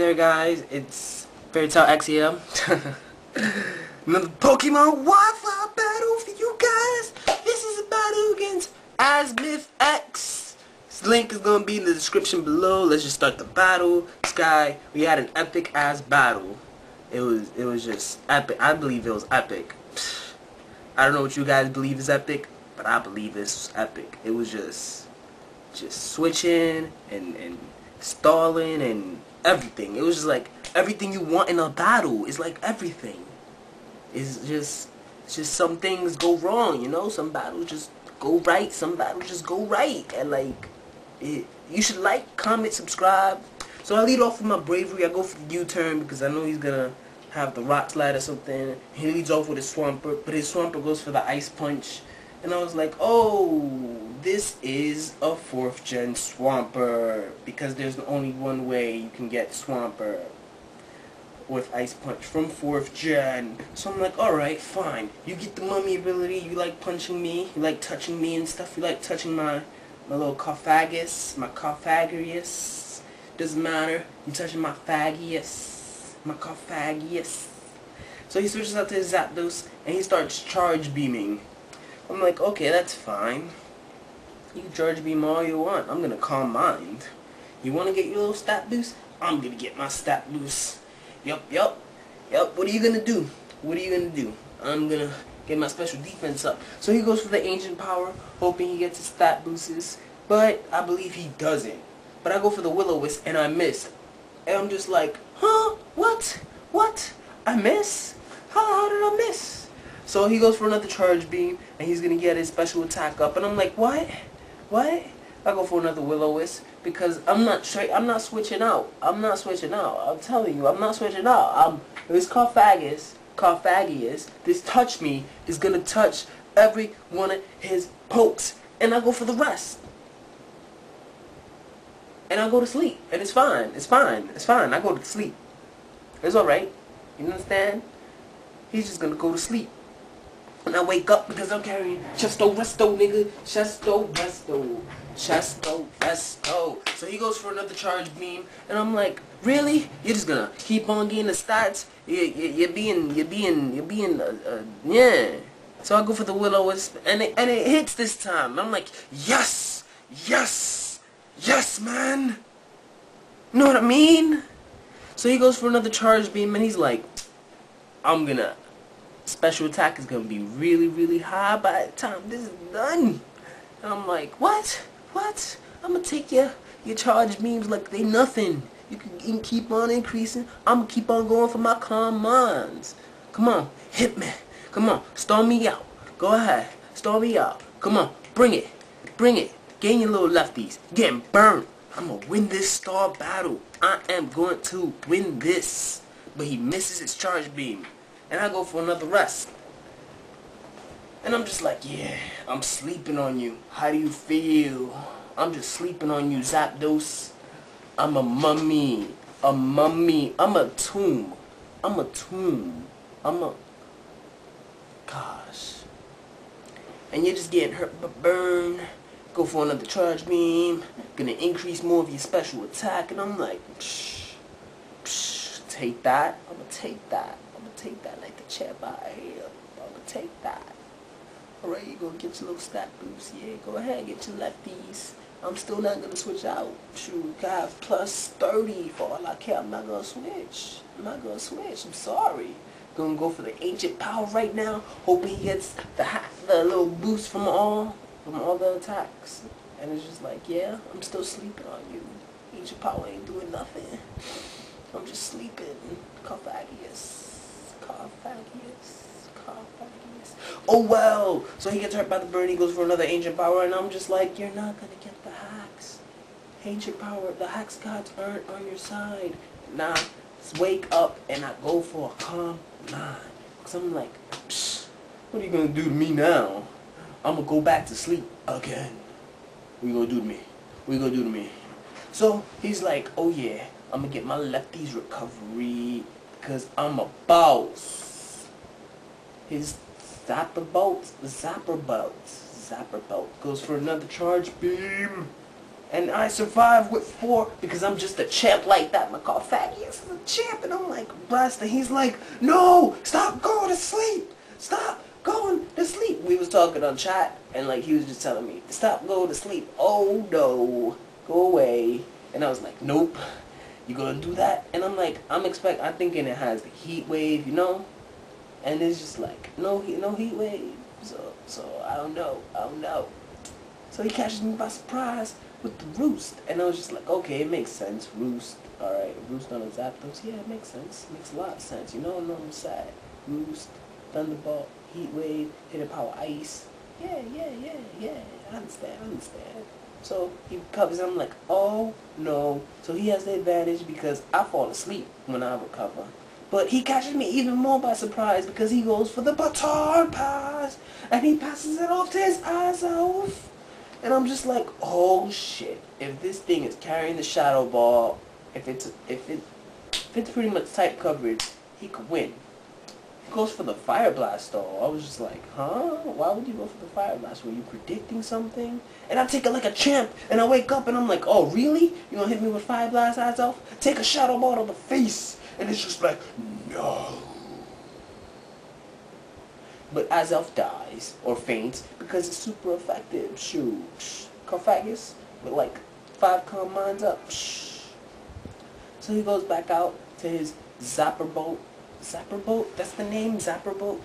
there, guys? It's bvattle here. Another Pokemon Wi-Fi battle for you guys. This is a battle against AzmythEx. This link is gonna be in the description below. Let's just start the battle. This guy, we had an epic ass battle. It was just epic. I believe it was epic. I don't know what you guys believe is epic, but I believe this was epic. It was just switching and stalling and everything. It was just like everything you want in a battle. It's like everything. It's just some things go wrong, you know. Some battles just go right. Some battles just go right, and like you should like, comment, subscribe. So I lead off with my bravery. I go for the U-turn because I know he's gonna have the rock slide or something. He leads off with his Swampert, but his Swampert goes for the Ice Punch. And I was like, oh, this is a 4th gen Swampert, because there's only one way you can get Swampert with Ice Punch from 4th gen. So I'm like, alright, fine. You get the mummy ability, you like punching me, you like touching me and stuff, you like touching my little Carphagus, my Carphagus. Doesn't matter, you touching my Phagius, my Carphagus. So he switches out to his Zapdos, and he starts charge beaming. I'm like, okay, that's fine. You can charge beam all you want. I'm gonna calm mind. You wanna get your little stat boost? I'm gonna get my stat boost. Yup. What are you gonna do? I'm gonna get my special defense up. So he goes for the ancient power, hoping he gets his stat boosts. But I believe he doesn't. But I go for the Will-O-Wisp and I miss. And I'm just like, huh? What? I miss? How did I miss? So he goes for another charge beam, and he's gonna get his special attack up, and I'm like, what? I go for another Will-O-Wisp because I'm not switching out. I'm telling you, I'm not switching out. This Carphagus, this touch me is gonna touch every one of his pokes, and I go for the rest, and I go to sleep, and it's fine. I go to sleep. It's all right. You understand? He's just gonna go to sleep. And I wake up because I'm carrying Chesto Resto, nigga. Chesto Resto. So he goes for another charge beam, and I'm like, really? You're just gonna keep on getting the stats? You're being, yeah. So I go for the Will-O-Wisp, and it hits this time. And I'm like, yes, man. You know what I mean? So he goes for another charge beam, and he's like, special attack is gonna be really high by the time this is done. And I'm like, what? I'm gonna take your charge beams like they nothing. You can keep on increasing. I'm gonna keep on going for my calm minds. Come on, hit me. Come on, storm me out. Go ahead, storm me out. Come on, bring it. Gain your little lefties. Getting burned. I'm gonna win this star battle. I am going to win this. But he misses his charge beam. And I go for another rest. And I'm just like, yeah, I'm sleeping on you. How do you feel? I'm just sleeping on you, Zapdos. I'm a mummy. I'm a tomb. Gosh. And you're just getting hurt but burn. Go for another charge beam. Gonna increase more of your special attack. And I'm like, take that. I'm gonna take that like the champ out here. I'm gonna take that. Alright, you gonna get your little stat boost. Yeah, go ahead, get your lefties. I'm still not gonna switch out. Shoot, I have plus 30 for all I care. I'm not gonna switch. I'm sorry. Gonna go for the ancient power right now. Hoping he gets the little boost from all the attacks. And it's just like, yeah, I'm still sleeping on you. Ancient power ain't doing nothing. I'm just sleeping. Carphagus. Oh well! So he gets hurt by the bird, he goes for another ancient power, and I'm just like, you're not gonna get the hacks. Ancient power, the hacks gods aren't on your side. Nah, wake up and I go for a calm mind. Cause I'm like, what are you gonna do to me now? I'm gonna go back to sleep again. What you gonna do to me? So he's like, oh yeah, I'm gonna get my lefties recovery because I'm a boss. His Zapper bolt goes for another charge beam. And I survived with 4 because I'm just a champ like that. My call Faggy is a champ. And I'm like, blessed. And he's like, no, stop going to sleep. Stop going to sleep. We was talking on chat. And like he was just telling me, stop going to sleep. Oh no, go away. And I was like, nope. You gonna do that? And I'm like, I'm thinking it has the heat wave, you know? And it's just like, no heat wave. So I don't know. So he catches me by surprise with the roost. And I was just like, okay, it makes sense. Roost. Alright, roost on a Zapdos. Yeah, it makes sense. It makes a lot of sense. You know, I'm sad. Roost, Thunderbolt, heat wave, hidden power ice. Yeah. I understand. So he recovers, and I'm like, oh no. So he has the advantage because I fall asleep when I recover. But he catches me even more by surprise because he goes for the baton pass. And he passes it off to his Azelf. And I'm just like, oh shit. If this thing is carrying the Shadow Ball, if it's pretty much type coverage, he could win. He goes for the Fire Blast though. I was just like, huh? Why would you go for the Fire Blast? Were you predicting something? And I take it like a champ, and I wake up and I'm like, oh really? You gonna hit me with Fire Blast, Azelf? Take a Shadow Ball to the face. And it's just like, no. But Azelf dies, or faints, because it's super effective. Shoot. Carfagus, with like 5 calm minds up. So he goes back out to his Zapperbolt. Zapperbolt? That's the name? Zapperbolt?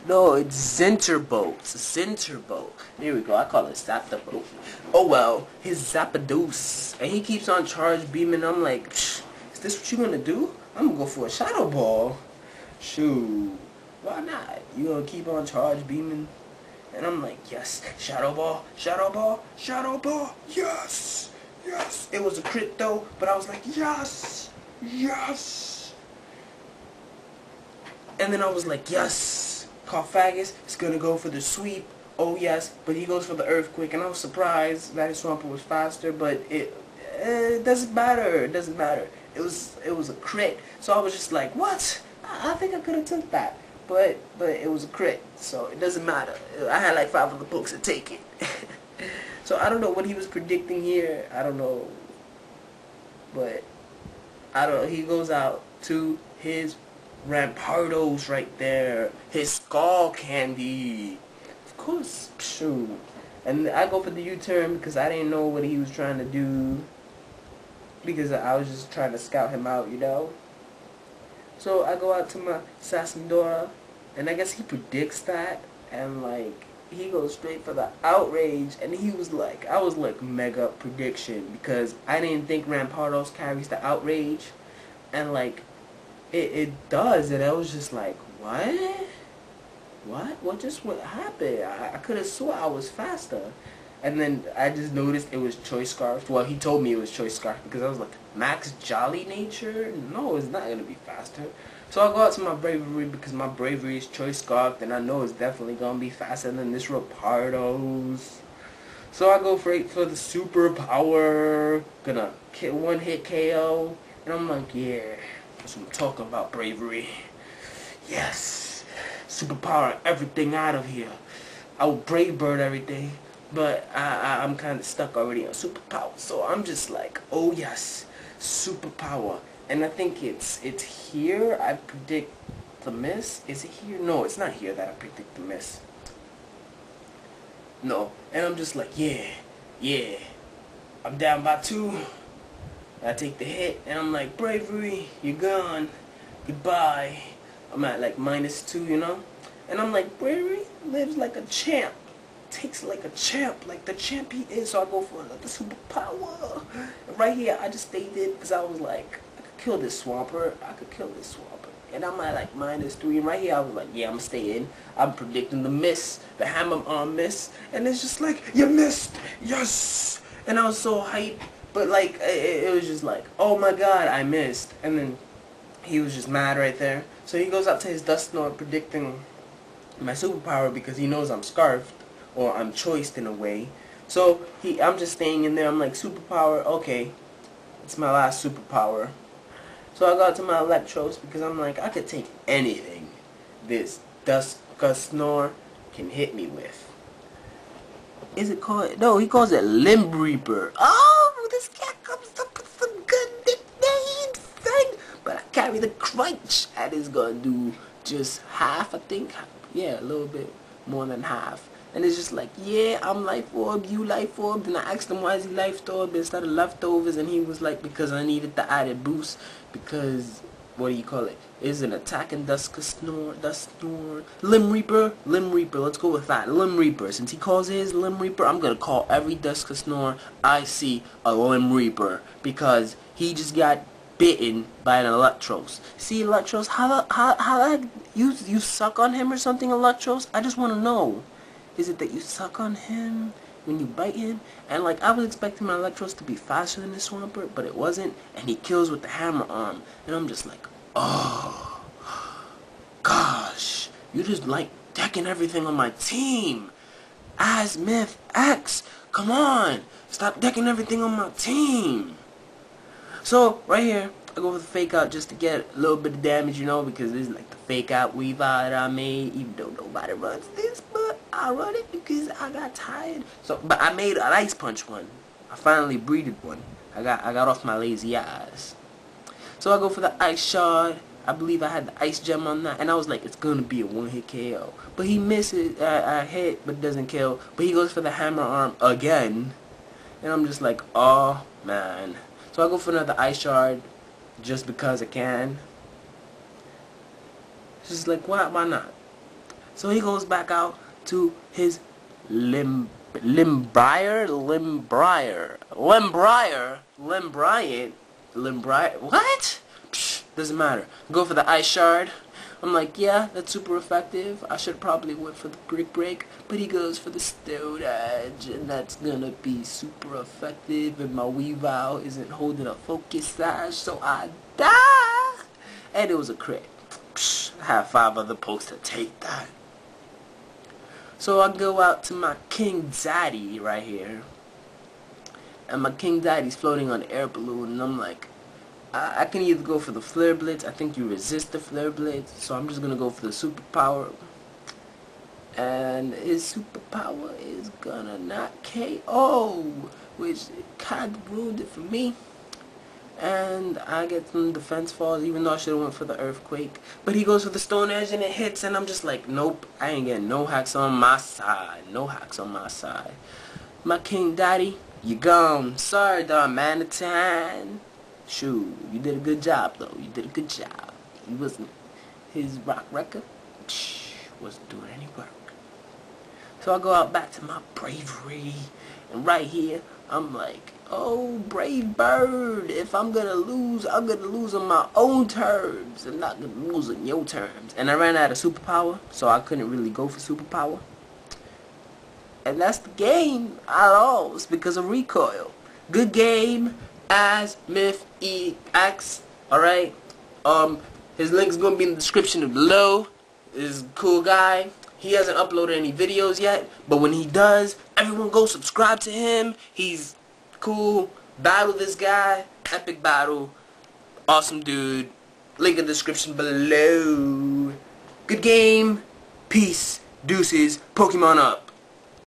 No, it's Zinterbolt. Zinterbolt. There we go. I call it Zapperbolt. Oh well, his Zapdos. And he keeps on charge beaming. I'm like, is this what you gonna do? I'm gonna go for a Shadow Ball. Shoot. Why not? You gonna keep on charge beaming? And I'm like, yes. Shadow Ball. Shadow Ball. Shadow Ball. Yes. Yes. It was a crit though, but I was like, yes. Yes. And then I was like, yes. Carfagus is gonna go for the sweep. Oh yes. But he goes for the Earthquake, and I was surprised that his Swampert was faster, but it doesn't matter. It doesn't matter. It was a crit. So I was just like, what? I think I could have took that. But it was a crit, so it doesn't matter. I had like 5 other books to take it. So I don't know what he was predicting here. I don't know. But I don't know. He goes out to his Rampardos right there. His Skull Candy. Of course. Shoot. And I go for the U-turn because I didn't know what he was trying to do. Because I was just trying to scout him out, you know. So I go out to my Sassandora, and I guess he predicts that, and like he goes straight for the Outrage, and he was like, I was like mega prediction because I didn't think Rampardos carries the Outrage, and like it does, and I was just like, what? What just what happened? I could have swore I was faster. And then I just noticed it was Choice Scarf. Well, he told me it was Choice Scarf because I was like, Max Jolly Nature? No, it's not going to be faster. So I go out to my Bravery because my Bravery is Choice Scarf, and I know it's definitely going to be faster than this Rapardos. So I go for the Super Power. Gonna one hit KO. And I'm like, yeah, that's what I'm talking about, Bravery. Yes. Super Power everything out of here. I will Brave Bird everything. But I'm kind of stuck already on Superpower, so I'm just like, oh yes, Superpower. And I think it's here I predict the miss. Is it here? No, it's not here that I predict the miss. No, and I'm just like, yeah. I'm down by 2. I take the hit, and I'm like, Bravery, you're gone. Goodbye. I'm at like -2, you know? And I'm like, Bravery lives like a champ. Takes like a champ, like the champ he is, so I go for another Superpower. And right here, I just stayed it because I was like, I could kill this Swampert. And I'm at like -3, and right here I was like, yeah, I'm staying. I'm predicting the miss, the hammer arm miss, and it's just like, you missed, yes. And I was so hyped, but like it was just like, oh my god, I missed. And then he was just mad right there. So he goes out to his Dusknoir predicting my Superpower because he knows I'm Scarfed. Or I'm choiced in a way. So I'm just staying in there. I'm like, Superpower, okay. It's my last Superpower. So I got to my Electros because I'm like, I could take anything this Dusknoir can hit me with. Is it called? No, he calls it Limb Reaper. Oh! punch, and it's gonna do just half, I think. Yeah, a little bit more than half. And it's just like, yeah, I'm life orb, you life orb. And I asked him why is he life orb instead of leftovers, and he was like, because I needed the added boost, because what do you call it? Is an attack and Dust Snore, Limb Reaper, let's go with that. Limb Reaper. Since he calls his Limb Reaper, I'm gonna call every Dust Snore I see a Limb Reaper, because he just got bitten by an Electros. See, Electros, how you suck on him or something, Electros? I just wanna know. Is it that you suck on him when you bite him? And like, I was expecting my Electros to be faster than the Swampert, but it wasn't, and he kills with the hammer arm. And I'm just like, oh gosh, you just like decking everything on my team. AzmythEx, come on, stop decking everything on my team. So right here, I go for the fake out just to get a little bit of damage, you know, because this is like the fake out Weavile that I made, even though nobody runs this, but I run it because I got tired. So, but I made an ice punch one. I finally breeded one. I got off my lazy ass. So I go for the ice shard. I believe I had the ice gem on that, and I was like, it's gonna be a one-hit KO. But he misses. I hit, but doesn't kill. But he goes for the hammer arm again, and I'm just like, oh man. So I go for another ice shard, just because I can. It's just like, why not? So he goes back out to his Limbrier, what? Psh, doesn't matter. Go for the ice shard. I'm like, yeah, that's super effective. I should probably went for the Brick Break, but he goes for the Stone Edge, and that's gonna be super effective. And my Weavile isn't holding a focus sash, so I die. And it was a crit. Psh, I have 5 other pokes to take that. So I go out to my King Daddy right here, and my King Daddy's floating on an air balloon, and I'm like, I can either go for the Flare Blitz. I think you resist the Flare Blitz, so I'm just gonna go for the superpower. And his superpower is gonna not KO, which kinda ruined it for me. And I get some defense falls, even though I should have went for the Earthquake. But he goes for the Stone Edge and it hits, and I'm just like, nope, I ain't getting no hacks on my side. No hacks on my side. My King Daddy, you gone. Sorry, Darmanitan. Shoot, you did a good job though. You did a good job. He wasn't, his rock record wasn't doing any work. So I go out back to my bravery, and right here I'm like, oh brave bird, if I'm gonna lose on my own terms. I'm not gonna lose on your terms. And I ran out of superpower, so I couldn't really go for superpower. And that's the game. I lost because of recoil. Good game. AzmythEx, alright? His link's gonna be in the description below. This is a cool guy. He hasn't uploaded any videos yet, but when he does, everyone go subscribe to him. He's cool. Battle this guy. Epic battle. Awesome dude. Link in the description below. Good game. Peace. Deuces. Pokemon up.